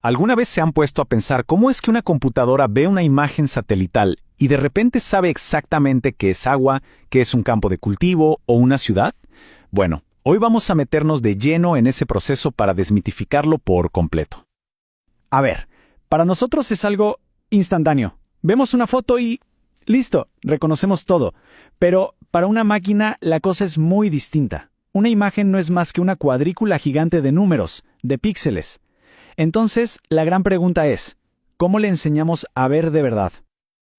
¿Alguna vez se han puesto a pensar cómo es que una computadora ve una imagen satelital y de repente sabe exactamente qué es agua, qué es un campo de cultivo o una ciudad? Bueno, hoy vamos a meternos de lleno en ese proceso para desmitificarlo por completo. A ver, para nosotros es algo instantáneo. Vemos una foto y listo, reconocemos todo. Pero para una máquina la cosa es muy distinta. Una imagen no es más que una cuadrícula gigante de números, de píxeles. Entonces, la gran pregunta es, ¿cómo le enseñamos a ver de verdad?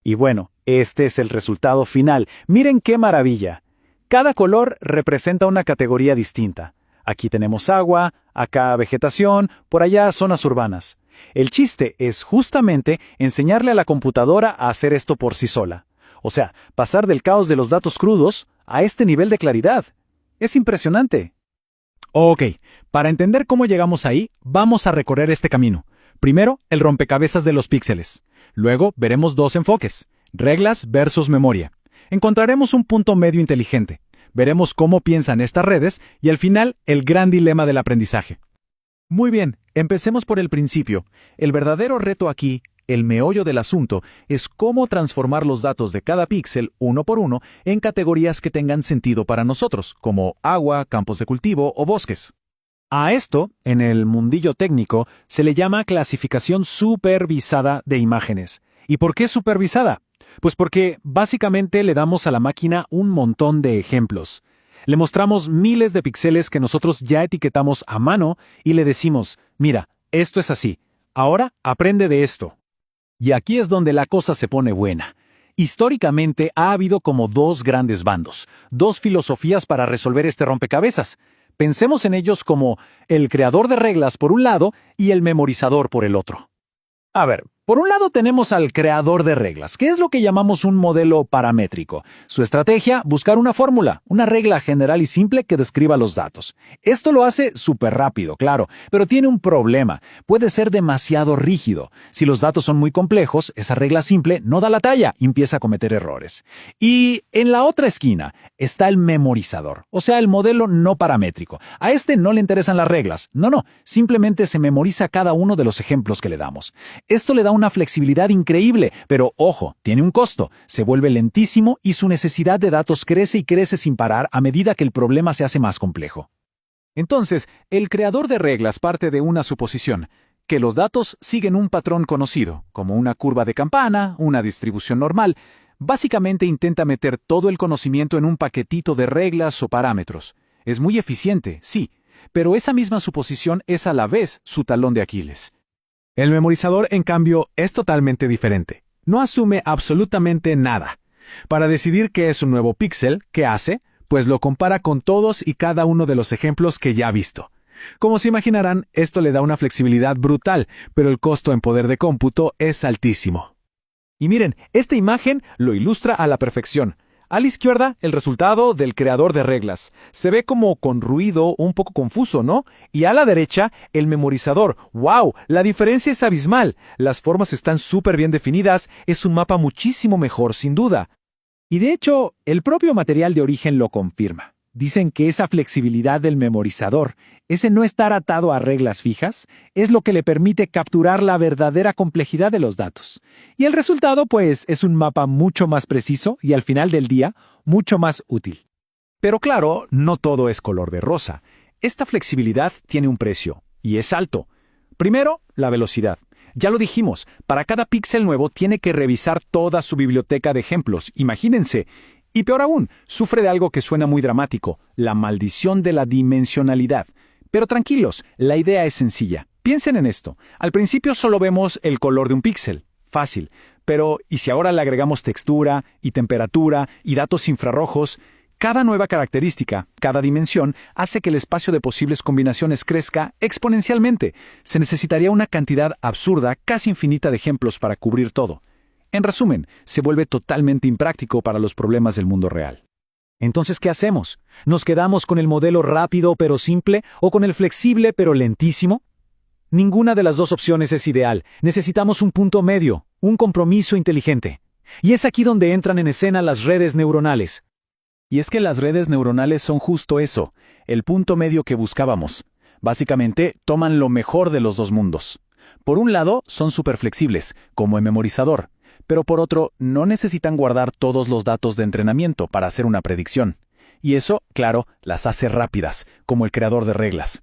Y bueno, este es el resultado final. Miren qué maravilla. Cada color representa una categoría distinta. Aquí tenemos agua, acá vegetación, por allá zonas urbanas. El chiste es justamente enseñarle a la computadora a hacer esto por sí sola. O sea, pasar del caos de los datos crudos a este nivel de claridad. Es impresionante. Ok, para entender cómo llegamos ahí, vamos a recorrer este camino. Primero, el rompecabezas de los píxeles. Luego, veremos dos enfoques, reglas versus memoria. Encontraremos un punto medio inteligente. Veremos cómo piensan estas redes y al final, el gran dilema del aprendizaje. Muy bien, empecemos por el principio. El verdadero reto aquí, el meollo del asunto, es cómo transformar los datos de cada píxel, uno por uno, en categorías que tengan sentido para nosotros, como agua, campos de cultivo o bosques. A esto, en el mundillo técnico, se le llama clasificación supervisada de imágenes. ¿Y por qué supervisada? Pues porque básicamente le damos a la máquina un montón de ejemplos. Le mostramos miles de píxeles que nosotros ya etiquetamos a mano y le decimos, mira, esto es así, ahora aprende de esto. Y aquí es donde la cosa se pone buena. Históricamente ha habido como dos grandes bandos, dos filosofías para resolver este rompecabezas. Pensemos en ellos como el creador de reglas por un lado y el memorizador por el otro. A ver, por un lado tenemos al creador de reglas, que es lo que llamamos un modelo paramétrico. Su estrategia, buscar una fórmula, una regla general y simple que describa los datos. Esto lo hace súper rápido, claro, pero tiene un problema. Puede ser demasiado rígido. Si los datos son muy complejos, esa regla simple no da la talla y empieza a cometer errores. Y en la otra esquina está el memorizador, o sea, el modelo no paramétrico. A este no le interesan las reglas. No, simplemente se memoriza cada uno de los ejemplos que le damos. Esto le da una flexibilidad increíble, pero ojo, tiene un costo, se vuelve lentísimo y su necesidad de datos crece y crece sin parar a medida que el problema se hace más complejo. Entonces, el creador de reglas parte de una suposición, que los datos siguen un patrón conocido, como una curva de campana, una distribución normal. Básicamente intenta meter todo el conocimiento en un paquetito de reglas o parámetros. Es muy eficiente, sí, pero esa misma suposición es a la vez su talón de Aquiles. El memorizador, en cambio, es totalmente diferente. No asume absolutamente nada. Para decidir qué es un nuevo píxel, ¿qué hace? Pues lo compara con todos y cada uno de los ejemplos que ya ha visto. Como se imaginarán, esto le da una flexibilidad brutal, pero el costo en poder de cómputo es altísimo. Y miren, esta imagen lo ilustra a la perfección. A la izquierda, el resultado del creador de reglas. Se ve como con ruido, un poco confuso, ¿no? Y a la derecha, el memorizador. ¡Wow! La diferencia es abismal. Las formas están súper bien definidas. Es un mapa muchísimo mejor, sin duda. Y de hecho, el propio material de origen lo confirma. Dicen que esa flexibilidad del memorizador, ese no estar atado a reglas fijas, es lo que le permite capturar la verdadera complejidad de los datos. Y el resultado, pues, es un mapa mucho más preciso y al final del día, mucho más útil. Pero claro, no todo es color de rosa. Esta flexibilidad tiene un precio, y es alto. Primero, la velocidad. Ya lo dijimos, para cada píxel nuevo tiene que revisar toda su biblioteca de ejemplos, imagínense. Y peor aún, sufre de algo que suena muy dramático, la maldición de la dimensionalidad. Pero tranquilos, la idea es sencilla. Piensen en esto. Al principio solo vemos el color de un píxel. Fácil. Pero, ¿y si ahora le agregamos textura, y temperatura, y datos infrarrojos? Cada nueva característica, cada dimensión, hace que el espacio de posibles combinaciones crezca exponencialmente. Se necesitaría una cantidad absurda, casi infinita de ejemplos para cubrir todo. En resumen, se vuelve totalmente impráctico para los problemas del mundo real. Entonces, ¿qué hacemos? ¿Nos quedamos con el modelo rápido pero simple o con el flexible pero lentísimo? Ninguna de las dos opciones es ideal. Necesitamos un punto medio, un compromiso inteligente. Y es aquí donde entran en escena las redes neuronales. Y es que las redes neuronales son justo eso, el punto medio que buscábamos. Básicamente, toman lo mejor de los dos mundos. Por un lado, son súper flexibles, como en memorizador, pero por otro, no necesitan guardar todos los datos de entrenamiento para hacer una predicción. Y eso, claro, las hace rápidas, como el creador de reglas.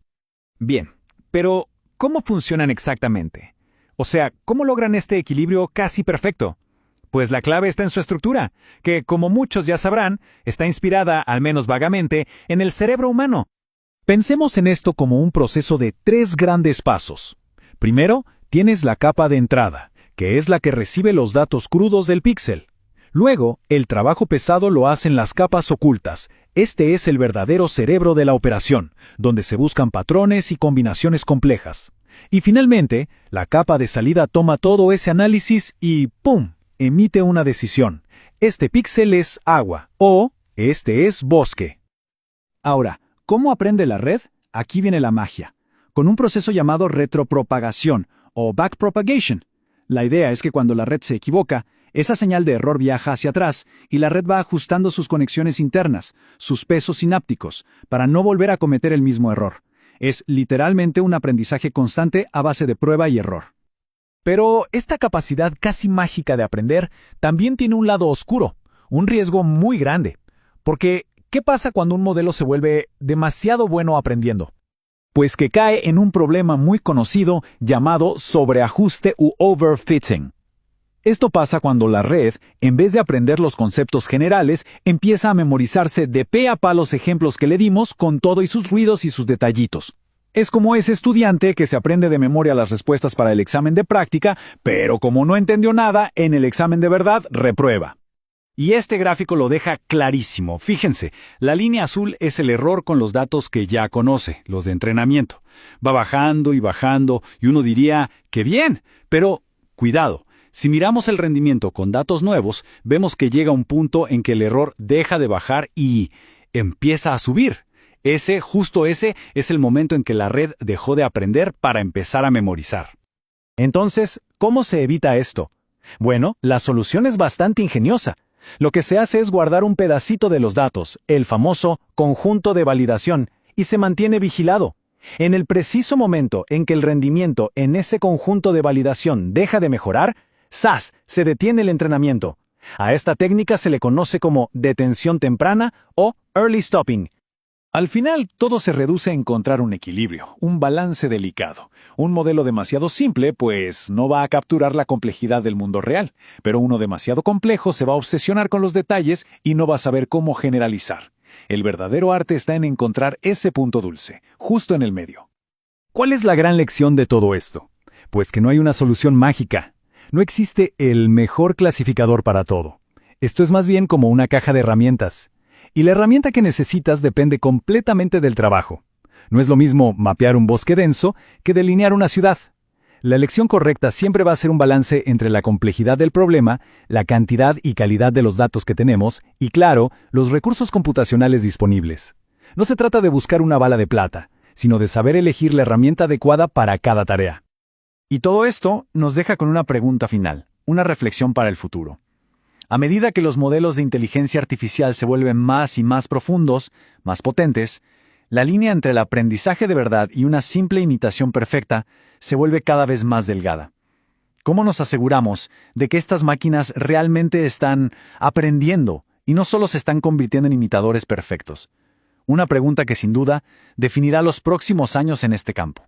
Bien, pero ¿cómo funcionan exactamente? O sea, ¿cómo logran este equilibrio casi perfecto? Pues la clave está en su estructura, que, como muchos ya sabrán, está inspirada, al menos vagamente, en el cerebro humano. Pensemos en esto como un proceso de 3 grandes pasos. Primero, tienes la capa de entrada, que es la que recibe los datos crudos del píxel. Luego, el trabajo pesado lo hacen las capas ocultas. Este es el verdadero cerebro de la operación, donde se buscan patrones y combinaciones complejas. Y finalmente, la capa de salida toma todo ese análisis y ¡pum!, emite una decisión. Este píxel es agua o este es bosque. Ahora, ¿cómo aprende la red? Aquí viene la magia. Con un proceso llamado retropropagación o backpropagation. La idea es que cuando la red se equivoca, esa señal de error viaja hacia atrás y la red va ajustando sus conexiones internas, sus pesos sinápticos, para no volver a cometer el mismo error. Es literalmente un aprendizaje constante a base de prueba y error. Pero esta capacidad casi mágica de aprender también tiene un lado oscuro, un riesgo muy grande. Porque, ¿qué pasa cuando un modelo se vuelve demasiado bueno aprendiendo? Pues que cae en un problema muy conocido llamado sobreajuste u overfitting. Esto pasa cuando la red, en vez de aprender los conceptos generales, empieza a memorizarse de pe a pa los ejemplos que le dimos con todo y sus ruidos y sus detallitos. Es como ese estudiante que se aprende de memoria las respuestas para el examen de práctica, pero como no entendió nada, en el examen de verdad reprueba. Y este gráfico lo deja clarísimo. Fíjense, la línea azul es el error con los datos que ya conoce, los de entrenamiento. Va bajando y uno diría, ¡qué bien! Pero, cuidado. Si miramos el rendimiento con datos nuevos, vemos que llega un punto en que el error deja de bajar y empieza a subir. Justo ese, es el momento en que la red dejó de aprender para empezar a memorizar. Entonces, ¿cómo se evita esto? Bueno, la solución es bastante ingeniosa. Lo que se hace es guardar un pedacito de los datos, el famoso conjunto de validación, y se mantiene vigilado. En el preciso momento en que el rendimiento en ese conjunto de validación deja de mejorar, ¡zas!, se detiene el entrenamiento. A esta técnica se le conoce como detención temprana o early stopping. Al final, todo se reduce a encontrar un equilibrio, un balance delicado. Un modelo demasiado simple, pues, no va a capturar la complejidad del mundo real, pero uno demasiado complejo se va a obsesionar con los detalles y no va a saber cómo generalizar. El verdadero arte está en encontrar ese punto dulce, justo en el medio. ¿Cuál es la gran lección de todo esto? Pues que no hay una solución mágica. No existe el mejor clasificador para todo. Esto es más bien como una caja de herramientas. Y la herramienta que necesitas depende completamente del trabajo. No es lo mismo mapear un bosque denso que delinear una ciudad. La elección correcta siempre va a ser un balance entre la complejidad del problema, la cantidad y calidad de los datos que tenemos y, claro, los recursos computacionales disponibles. No se trata de buscar una bala de plata, sino de saber elegir la herramienta adecuada para cada tarea. Y todo esto nos deja con una pregunta final, una reflexión para el futuro. A medida que los modelos de inteligencia artificial se vuelven más y más profundos, más potentes, la línea entre el aprendizaje de verdad y una simple imitación perfecta se vuelve cada vez más delgada. ¿Cómo nos aseguramos de que estas máquinas realmente están aprendiendo y no solo se están convirtiendo en imitadores perfectos? Una pregunta que sin duda definirá los próximos años en este campo.